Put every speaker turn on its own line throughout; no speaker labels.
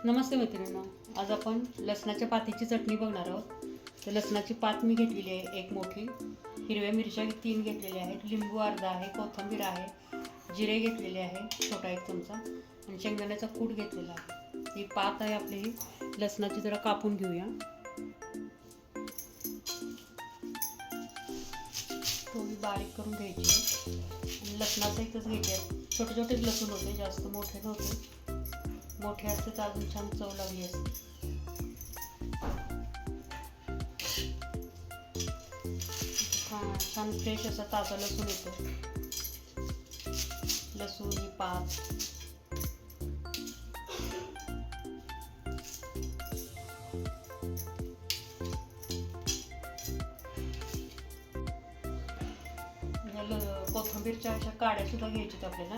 नमस्ते मैत्रिणींनो, आज आपण लसणाच्या पातीची चटणी बघणार आहोत. तर लसणाची पात मी घेतलेली आहे एक मोठी, हिरव्या मिरच्या 3 घेतलेल्या आहेत, लिंबू अर्धा आहे, कोथिंबीर आहे, जिरे घेतलेले आहे छोटा 1 चमचा आणि शेंगदाण्याचा कूट घेतलेला आहे. ही पात आहे आपली. ही लसणाची जरा कापून घेऊया. थोडी बारीक करून घ्यायची आणि लसणाचं इथंच घ्यायचे. छोटे छोटेच लसूण होते, जास्त मोठे नव्हते. मोठे असते तर अजून छान चव लागली असते. छान फ्रेश असा ताजा लसूण येतो. लसूण ही पात कोथिंबीरच्या अशा काड्या सुद्धा घ्यायच्यात आपल्याला,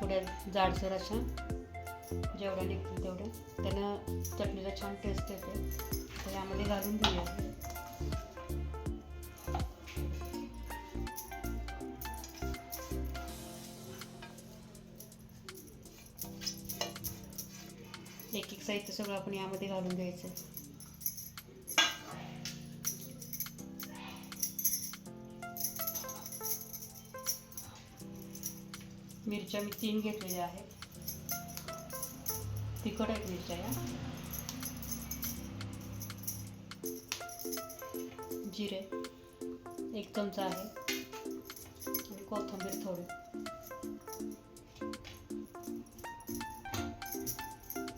थोड्या जाडसर अशा, जेवढ्या निघतील तेवढ्या. त्यानं चटणीला छान टेस्ट येते. तर यामध्ये घालून घेऊया. एक एक साहित्य सगळं आपण यामध्ये घालून घ्यायचं. मिरच्या मी 3 घेतलेल्या आहेत. तिखट आहेत मिरच्या या. जिरे 1 चमचा आहे आणि कोथिंबीर थोडी.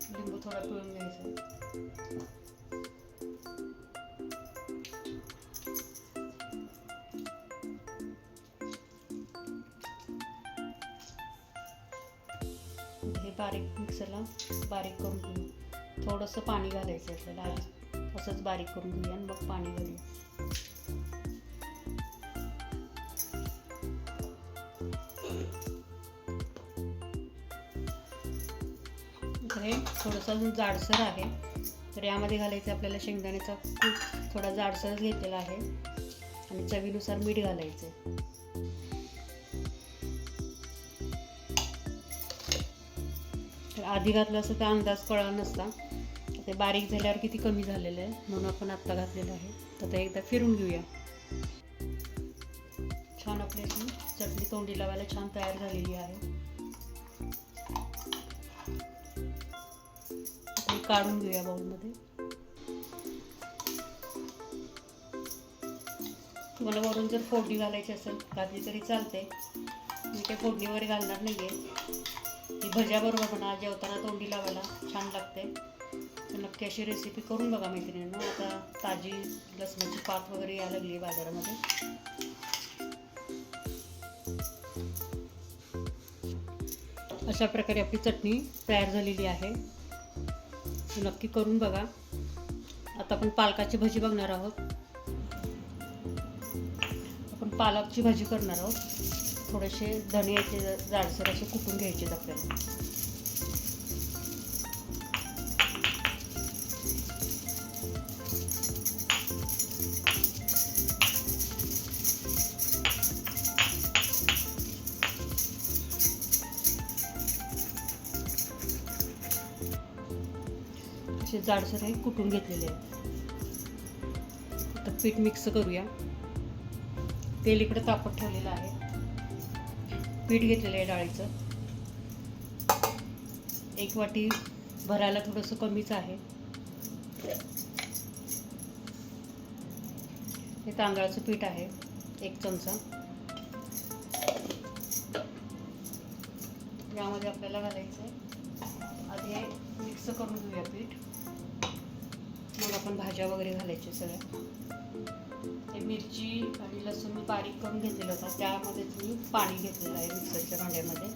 लिंबू थोडा पिळून घ्यायचा. हे बारीक मिक्सरला बारीक करून घेऊ. थोडंसं पाणी घालायचं आपल्याला आधी. असंच बारीक करून घेऊया आणि मग पाणी घालूया. हे थोडंसं अजून जाडसर आहे, तर यामध्ये घालायचं आपल्याला शेंगदाण्याचा कूट. थोडा जाडसर घेतलेला आहे आणि चवीनुसार मीठ घालायचं. तर आधी घातलं असं तर अंदाज कळला नसता. ते बारीक झाल्यावर किती कमी झालेलं आहे, म्हणून आपण आत्ता घातलेलं आहे. तर ते एकदा फिरून घेऊया. छान आपली अशी चटणी तोंडी लावायला छान तयार झालेली आहे. काढून घेऊया बाउलमध्ये. तुम्हाला वरून जर फोडणी घालायची असेल घातली तरी चालते. मी काही फोडणी वगैरे घालणार नाही आहे. ही भज्याबरोबर म्हणा, जेवताना तोंडी लावायला छान लागते. तर नक्की अशी रेसिपी करून बघा मैत्रिणींनो. आता ताजी लसणाची पात वगैरे यायला लागली आहे बाजारामध्ये. अशा प्रकारे आपली चटणी तयार झालेली आहे. नक्की करून बघा. आता आपण पालकाची भाजी बघणार आहोत. आपण पालकची भाजी करणार आहोत. थोडेसे धणे याचे जाडसर असे कुटून घ्यायचे आपल्याला. असे जाडसर हे कुटून घेतलेले आहेत. आता पीठ मिक्स करूया. तेल इकडे तापत ठेवलेलं आहे. पीठ घेतलेलं आहे डाळीचं. 1 वाटी भरायला थोडंसं कमीच आहे. हे तांदळाचं पीठ आहे 1 चमचा. यामध्ये आपल्याला घालायचं आहे. आधी हे मिक्स करून घेऊया पीठ, मग आपण भाज्या वगैरे घालायच्या सगळ्या. हे मिरची आणि लसूण मी बारीक करून घेतलेलं होता, त्यामध्ये मी पाणी घेतलेलं आहे मिक्सरच्या भांड्यामध्ये.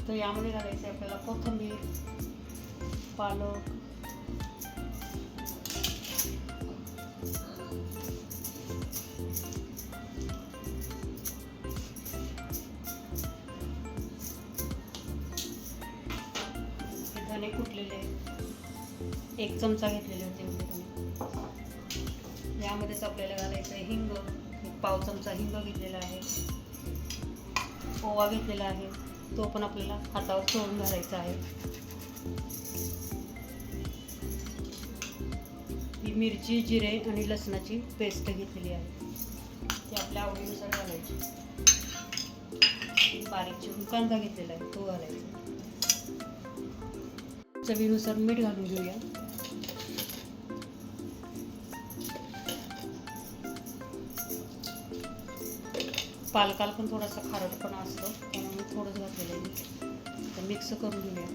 तर यामध्ये घालायचं आहे आपल्याला कोथिंबीर, पालक, शेंगदाणे कुटलेले 1 चमचा घेतलेले होते मी. यामध्येच आपल्याला घालायचं आहे हिंग, 1 पाव चमचा हिंग घेतलेला आहे. ओवा घेतलेला आहे, तो पण आपल्याला हातावर चोळून घालायचा आहे. ही मिरची, जिरे आणि लसणाची पेस्ट घेतलेली आहे, ती आपल्या आवडीनुसार घालायची. बारीक चिरून कांदा घेतलेला आहे, तो घालायचा. चवीनुसार मीठ घालून घेऊया. पालकाला पण थोडासा खारटपणा असतो, त्यामुळे थोडंच घातलेलं आहे. तर मिक्स करून घेऊया.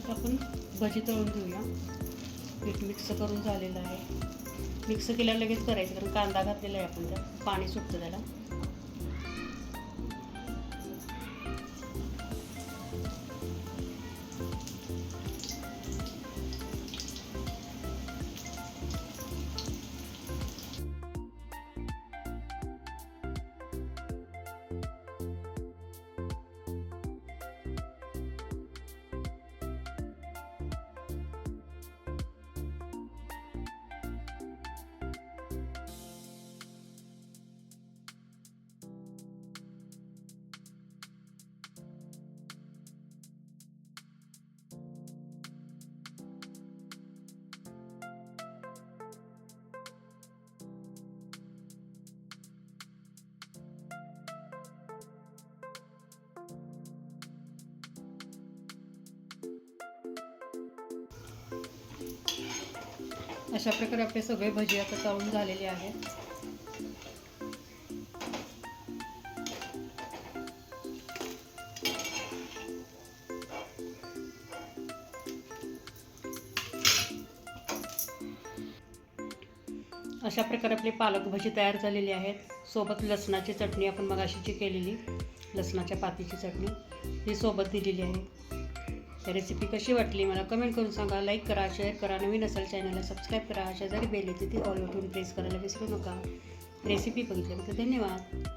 आपण भजी तळून घेऊया. पीठ मिक्स करून झालेलं आहे. मिक्स केल्यावर लगेच करायचं, कारण कांदा घातलेला आहे आपण, त्यात पाणी सुटतं त्याला. अशा प्रकारे आपले सगळे भजी आता तळून झालेले आहेत. अशा प्रकारे आपले पालक भजी तयार झालेली आहेत. सोबत लसणाची चटणी आपण मगाशीची केलेली लसणाच्या पातीची चटणी ही सोबत दिलेली आहे. रेसिपी कशी वाटली मला कमेंट करून सांगा. लाईक करा, शेअर करा. नवीन असेल चॅनलला सबस्क्राईब करा. शेजारी बेल येते ती ऑल बटन प्रेस करायला विसरू नका. रेसिपी बघितल्याबद्दल धन्यवाद.